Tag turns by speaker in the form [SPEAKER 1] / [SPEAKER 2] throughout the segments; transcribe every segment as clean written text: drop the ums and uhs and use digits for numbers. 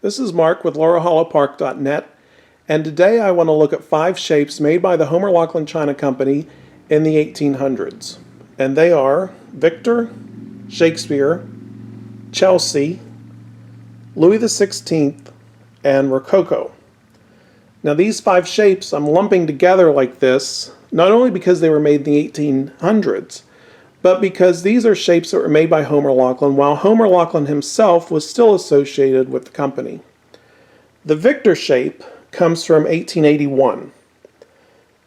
[SPEAKER 1] This is Mark with laurelhollowpark.net, and today I want to look at 5 shapes made by the Homer Laughlin China Company in the 1800s. And they are Victor, Shakespeare, Chelsea, Louis XVI, and Rococo. Now these 5 shapes I'm lumping together like this, not only because they were made in the 1800s, but because these are shapes that were made by Homer Laughlin while Homer Laughlin himself was still associated with the company. The Victor shape comes from 1881,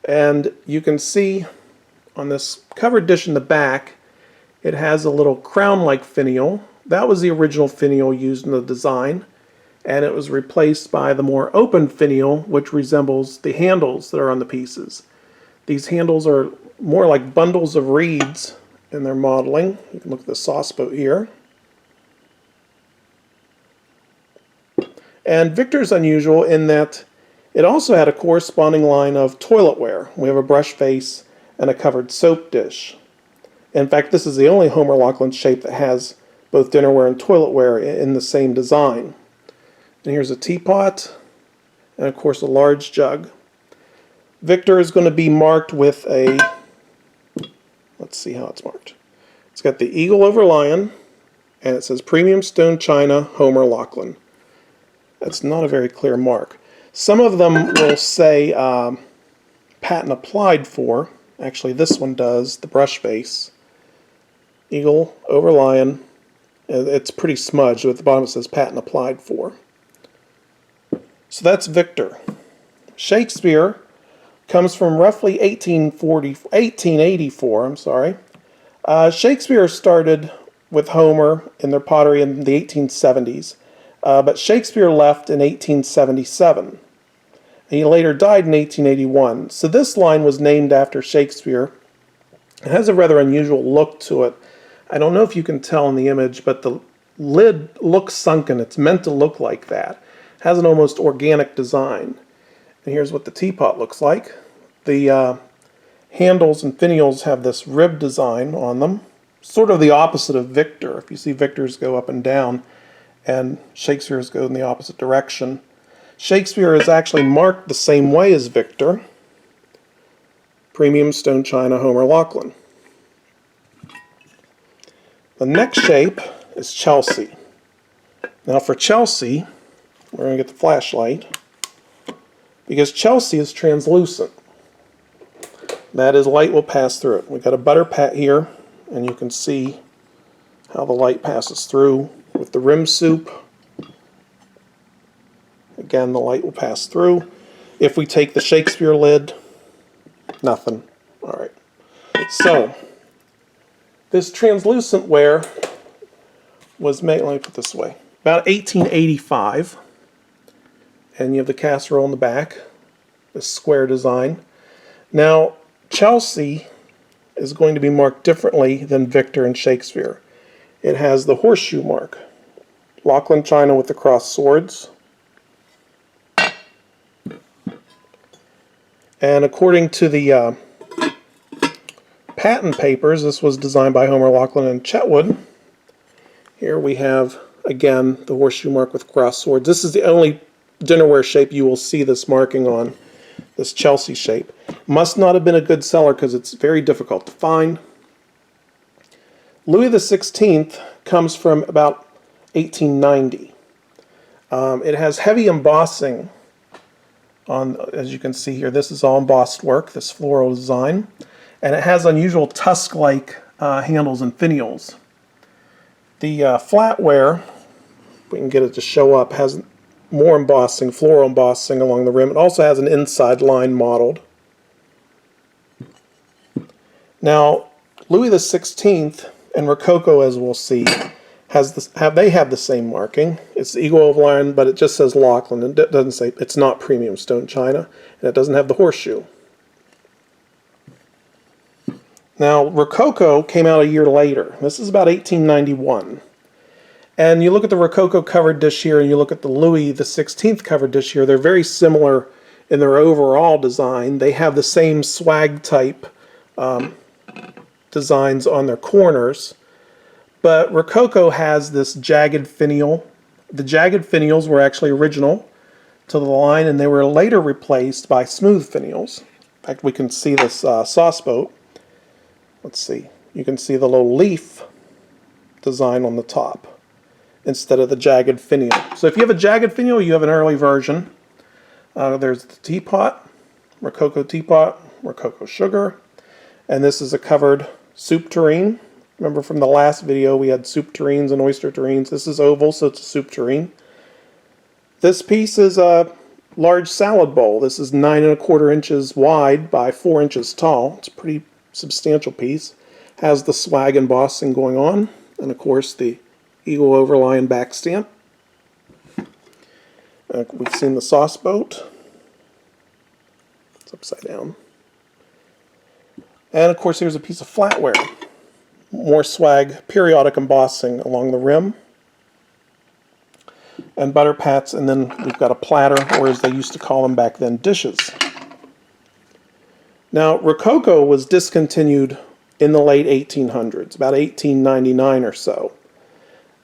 [SPEAKER 1] and you can see on this covered dish in the back it has a little crown-like finial. That was the original finial used in the design, and it was replaced by the more open finial which resembles the handles that are on the pieces. These handles are more like bundles of reeds in their modeling. You can look at the sauce boat here. And Victor's unusual in that it also had a corresponding line of toiletware. We have a brush face and a covered soap dish. In fact, this is the only Homer Laughlin shape that has both dinnerware and toiletware in the same design. And here's a teapot and of course a large jug. Victor is going to be marked with a, let's see how it's marked. It's got the eagle over lion, and it says Premium Stone China Homer Laughlin. That's not a very clear mark. Some of them will say patent applied for. Actually, this one does, the brush face. Eagle over lion. It's pretty smudged. At the bottom it says patent applied for. So that's Victor. Shakespeare comes from roughly 1884. I'm sorry. Shakespeare started with Homer in their pottery in the 1870s, but Shakespeare left in 1877. And he later died in 1881. So this line was named after Shakespeare. It has a rather unusual look to it. I don't know if you can tell in the image, but the lid looks sunken. It's meant to look like that. It has an almost organic design. And here's what the teapot looks like. The handles and finials have this rib design on them, sort of the opposite of Victor. If you see Victor's go up and down, and Shakespeare's go in the opposite direction. Shakespeare is actually marked the same way as Victor. Premium Stone China Homer Laughlin. The next shape is Chelsea. Now for Chelsea, we're going to get the flashlight, because Chelsea is translucent. That is, light will pass through it. We've got a butter pat here, and you can see how the light passes through with the rim soup. Again, the light will pass through. If we take the Shakespeare lid, nothing. Alright. So, this translucent ware was made, let me put it this way, about 1885. And you have the casserole in the back, this square design. Now, Chelsea is going to be marked differently than Victor and Shakespeare. It has the horseshoe mark. Laughlin China with the crossed swords. And according to the patent papers, this was designed by Homer Laughlin and Chetwood. Here we have, again, the horseshoe mark with crossed swords. This is the only dinnerware shape you will see this marking on, this Chelsea shape. Must not have been a good seller because it's very difficult to find. Louis XVI comes from about 1890. It has heavy embossing on, as you can see here, this is all embossed work, this floral design, and it has unusual tusk-like handles and finials. The flatware, if we can get it to show up, has more embossing, floral embossing along the rim. It also has an inside line modeled. Now, Louis XVI and Rococo, as we'll see, have the same marking. It's the eagle over lion, but it just says Laughlin. It doesn't say, it's not Premium Stone China, and it doesn't have the horseshoe. Now, Rococo came out a year later. This is about 1891. And you look at the Rococo covered dish here, and you look at the Louis XVI covered dish here, they're very similar in their overall design. They have the same swag type designs on their corners, but Rococo has this jagged finial The jagged finials were actually original to the line, and they were later replaced by smooth finials. In fact, we can see this sauce boat. Let's see. You can see the little leaf design on the top instead of the jagged finial. So if you have a jagged finial, you have an early version. There's the teapot, Rococo sugar, and this is a covered soup tureen. Remember from the last video we had soup tureens and oyster tureens. This is oval, so it's a soup tureen. This piece is a large salad bowl. This is 9 1/4 inches wide by 4 inches tall. It's a pretty substantial piece. Has the swag embossing going on, and of course the eagle overline back stamp. We've seen the sauce boat. It's upside down. And of course here's a piece of flatware. More swag, periodic embossing along the rim. And butter pats, and then we've got a platter, or as they used to call them back then, dishes. Now, Rococo was discontinued in the late 1800s, about 1899 or so.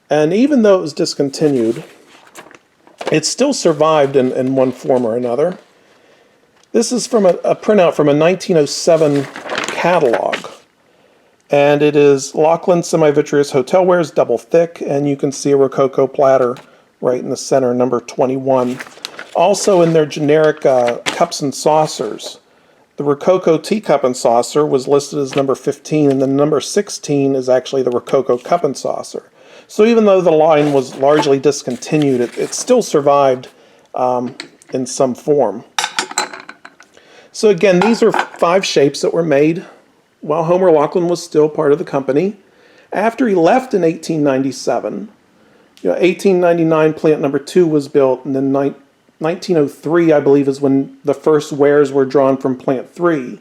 [SPEAKER 1] And even though it was discontinued, it still survived in one form or another. This is from a printout from a 1907 catalog. And it is Laughlin semi-vitreous hotelwares, double thick, and you can see a Rococo platter right in the center, number 21. Also in their generic cups and saucers, the Rococo teacup and saucer was listed as number 15, and the number 16 is actually the Rococo cup and saucer. So even though the line was largely discontinued, it still survived in some form. So again, these are 5 shapes that were made while Homer Laughlin was still part of the company. After he left in 1897, 1899 plant number 2 was built, and then 1903, I believe, is when the first wares were drawn from plant 3.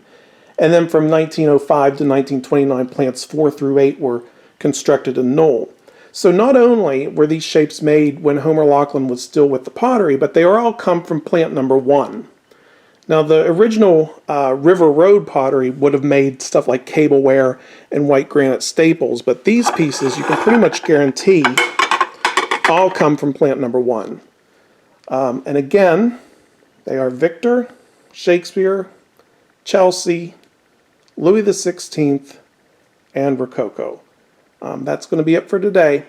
[SPEAKER 1] And then from 1905 to 1929, plants 4 through 8 were constructed in Knoll. So not only were these shapes made when Homer Laughlin was still with the pottery, but they all come from plant number 1. Now, the original River Road pottery would have made stuff like cableware and white granite staples, but these pieces, you can pretty much guarantee, all come from plant number 1. And again, they are Victor, Shakespeare, Chelsea, Louis XVI, and Rococo. That's going to be it for today.